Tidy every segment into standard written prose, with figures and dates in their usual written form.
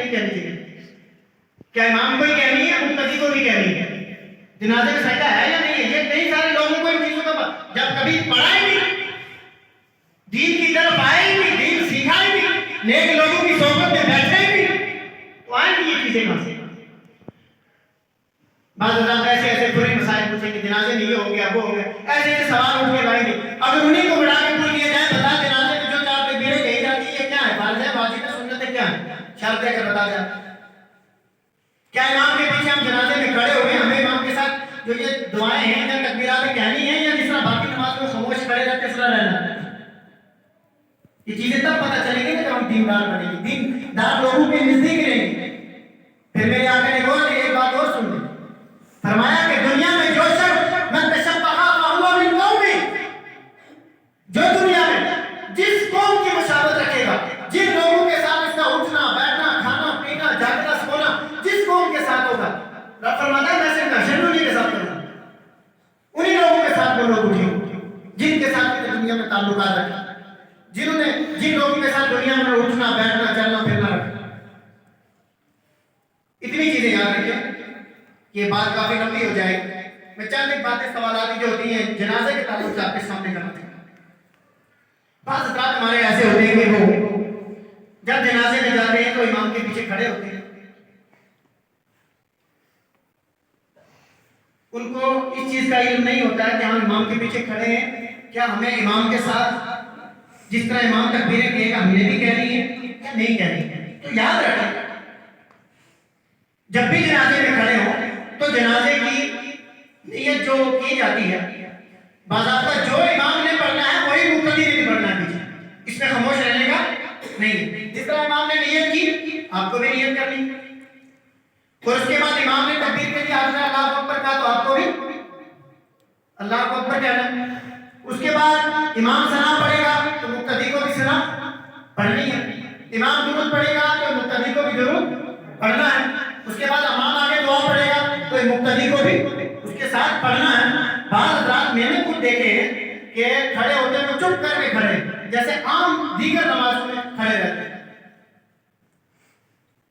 نہیں کہنی چاہیے؟ کیا امام کو ہی کہنی ہے، مقتدی کو بھی کہنی ہے؟ جنازے میں سجدہ ہے یا نہیں ہے؟ یہ کئی سارے لوگوں کو ان چیزوں کا جب کبھی پڑھا ہی نہیں، دین کی طرف آئے ہی نہیں، دین سیکھا ہی نہیں، نیک لوگوں کی صحبت میں بیٹھے ہی نہیں، تو آئیں گی یہ چیزیں کہاں سے؟ بعض حضرات ایسے ایسے برے مسائل پوچھیں کہ جنازے میں یہ ہو گیا وہ ہو گیا، ایسے ایسے سوال اٹھ کے لائیں گے. اگر انہیں کو بڑھا کے پوچھ لیا جائے بتا جنازے میں جو 4 تکبیریں کہی جاتی ہیں یہ کیا ہے؟ فرض ہے، واجب ہے، سنت ہے، کیا ہے؟ شرط ہے کہ بتا جائے. کیا امام کے پیچھے ہم جنازے میں کھڑے ہوئے ہمیں امام کے ساتھ جو یہ دعائیں ہیں یا تکبیرات کہنی ہیں، یا جس طرح باقی نماز میں خاموش کھڑے رہتے اس طرح رہنا ہے؟ یہ چیزیں تب پتہ چلیں گی نا جب ہم دیندار بنیں گے، دیندار لوگوں کے نزدیک رہیں گے. پھر میرے آقا نے بولا ایک بات اور سن لیں، فرمایا کہ دنیا میں جو شخص من تشبہ فہو من قومی، جو دنیا میں جس قوم کی مشابہت رکھے گا، جن لوگوں کے ساتھ اس کا اٹھنا بیٹھنا کھانا پینا جاگنا سونا جس قوم کے ساتھ ہوگا، رب فرماتا ہے میں صرف محشر میں انہیں کے ساتھ کروں، انہیں لوگوں کے ساتھ وہ لوگ اٹھیں جن کے ساتھ دنیا میں تعلقات رکھا، جن لوگوں کے ساتھ دنیا میں اٹھنا بیٹھنا چلنا پھرنا رکھا. اتنی چیزیں یاد رکھیں کہ یہ بات کافی لمبی ہو جائے. میں چند ایک باتیں سوالات جو ہوتی ہیں جنازے کے تعلق سے آپ کے سامنے کرنا چاہتا ہوں. بعض حضرات ہمارے ایسے ہوتے ہیں کہ وہ جب جنازے میں جاتے ہیں تو امام کے پیچھے کھڑے ہوتے ہیں، ان کو اس چیز کا علم نہیں ہوتا ہے کہ ہم امام کے پیچھے کھڑے ہیں، کیا ہمیں امام کے ساتھ جس طرح امام تکبیریں کہے گا ہمیں بھی کہنی ہے یا نہیں کہنی ہے؟ تو یاد رکھیں جب بھی جنازے میں کھڑے ہوں تو جنازے کی نیت جو کی جاتی ہے باضابطہ جو امام نے پڑھنا ہے وہی مقتدی نے بھی پڑھنا ہے پیچھے، اس میں خاموش رہنے کا نہیں. جس طرح امام نے نیت کی آپ کو بھی نیت کرنی، اور اس کے بعد امام نے تکبیر کے لیے آپ نے اللہ اکبر کہا تو آپ کو بھی اللہ اکبر کہنا. اس کے بعد امام ثنا پڑھے گا تو مقتدی کو بھی ثنا پڑھنی ہے، امام درود پڑھے گا تو مقتدی کو بھی درود پڑھنا ہے. اس کے بعد امام آگے دعا پڑھے گا تو مقتدی کو بھی اس کے ساتھ پڑھنا ہے. بعض حضرات میں نے خود دیکھے ہیں کہ کھڑے ہوتے ہیں وہ چپ کر کے کھڑے جیسے عام دیگر نمازوں میں کھڑے رہتے ہیں،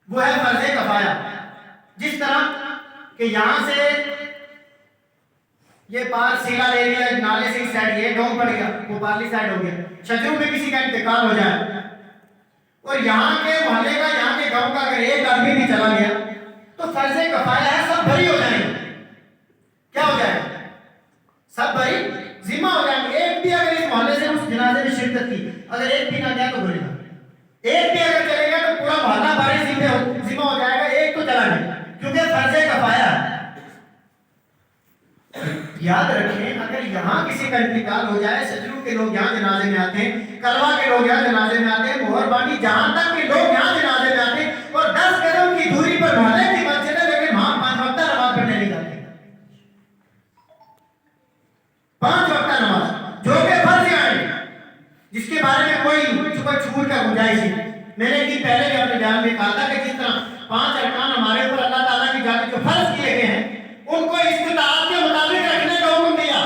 وہ ہے فرض کفایہ. جس طرح کہ یہاں سے یہ پار سیلا لے لیا نالے سے سائڈ یہ ڈون پڑ گیا وہ پارلی سائڈ ہو گیا، شجروں میں کسی کا انتقال ہو جائے اور یہاں کے محلے کا یہاں کے گاؤں کا اگر ایک آدمی بھی چلا گیا تو فرض کفایہ ہے، سب بری ہو جائیں گے. کیا ہو جائے گا؟ سب بری ذمہ ہو جائیں گے. ایک بھی اگر اس محلے سے اس جنازے میں شرکت کی اگر ایک بھی نہ گیا تو برے گا، ایک بھی اگر چلے گا تو پورا محلہ باری ذمہ ہو جائے گا. ایک تو چلا گیا کیونکہ فرض کفایہ ہے. یاد رکھیں اگر یہاں کسی کا انتقال ہو جائے، سجروں کے لوگ یہاں جنازے میں آتے ہیں، کلوا کے لوگ یہاں جنازے میں آتے ہیں، مہر بانی جہاں تک کے لوگ یہاں جنازے میں آتے ہیں، اور 10 قدم کی دوری پر محلے کی مسجد ہے لیکن وہاں 5 وقتہ نماز پڑھنے نہیں جاتے. 5 وقتہ نماز جو کہ فرض ہے، جس کے بارے میں کوئی صبح چھوٹ کا گنجائش نہیں. میں نے ایک دن پہلے بھی اپنے بیان میں کہا تھا کہ جس طرح 5 ارکان ہمارے اوپر اللہ تعالیٰ کی جانب جو فرض کیے گئے ہیں ان کو استطاعت کے مطابق رکھنے کا حکم دیا.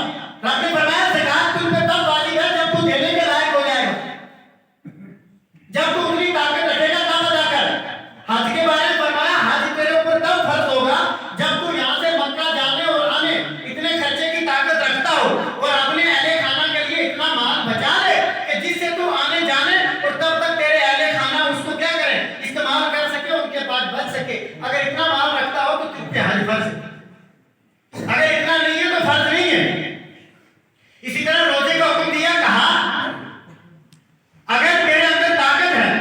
رب نے فرمایا زکات تم پہ تب واجب ہے جب تو دینے کے لائق ہو جائے گا، جب تو اتنی طاقت رکھے گا تب ادا کر. حج کے بارے میں فرمایا حج تیرے اوپر تب فرض ہوگا جب تو یہاں سے مکہ جانے اور آنے اتنے خرچے کی طاقت رکھتا ہو اور اپنے اہل خانہ کے لیے اتنا مال بچا لے کہ جس سے تو آنے جانے اور تب تک تیرے اہل خانہ اس کو کیا کریں استعمال کر سکے، ان کے پاس بچ سکے. اگر اتنا مال رکھتا ہو تو تجھ پہ حج فرض ہے، اگر اتنا نہیں ہے تو فرض نہیں ہے. اسی طرح روزے کا حکم دیا، کہا اگر تیرے اندر طاقت ہے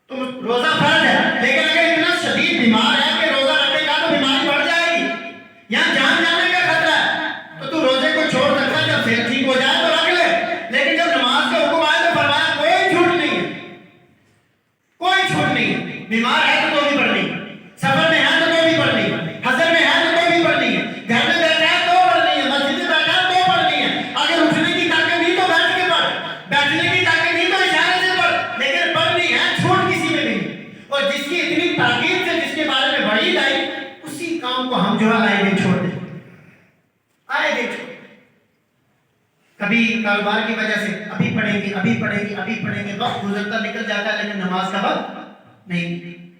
تو روزہ فرض ہے، لیکن اگر اتنا شدید بیمار ہے کہ روزہ رکھے گا تو بیماری بڑھ جائے گی یا جان جانے کا خطرہ ہے تو روزے کو چھوڑ سکتا ہے. جب صحت ٹھیک ہو جائے تو رکھ لے، لیکن جب نماز کا حکم آئے تو فرمایا کوئی چھوٹ نہیں ہے، کوئی چھوٹ نہیں ہے. بیمار ہے تو بھی پڑھنی ہے، سفر میں ہے تو بھی پڑھنی ہے، حضر میں ہے تو بھی پڑھنی ہے، گھر میں بیٹھا ہے تو پڑھنی ہے، مسجد میں بیٹھا ہے تو پڑھنی ہے. اگر اٹھنے کی طاقت نہیں تو بیٹھ کے پڑھ، بیٹھنے کی طاقت نہیں تو اشارے سے پڑھ، لیکن پڑھنی ہے، چھوٹ کسی میں نہیں. اور جس کی اتنی تاکید سے جس کے بارے میں وعید آئی اسی کام کو ہم جو ہے آئے دن چھوڑ دیں، آئے دن چھوڑ. کبھی کاروبار کی وجہ سے ابھی پڑھیں گے ابھی پڑھیں گے ابھی پڑھیں گے، وقت گزرتا نکل جاتا ہے لیکن نماز کا وقت نہیں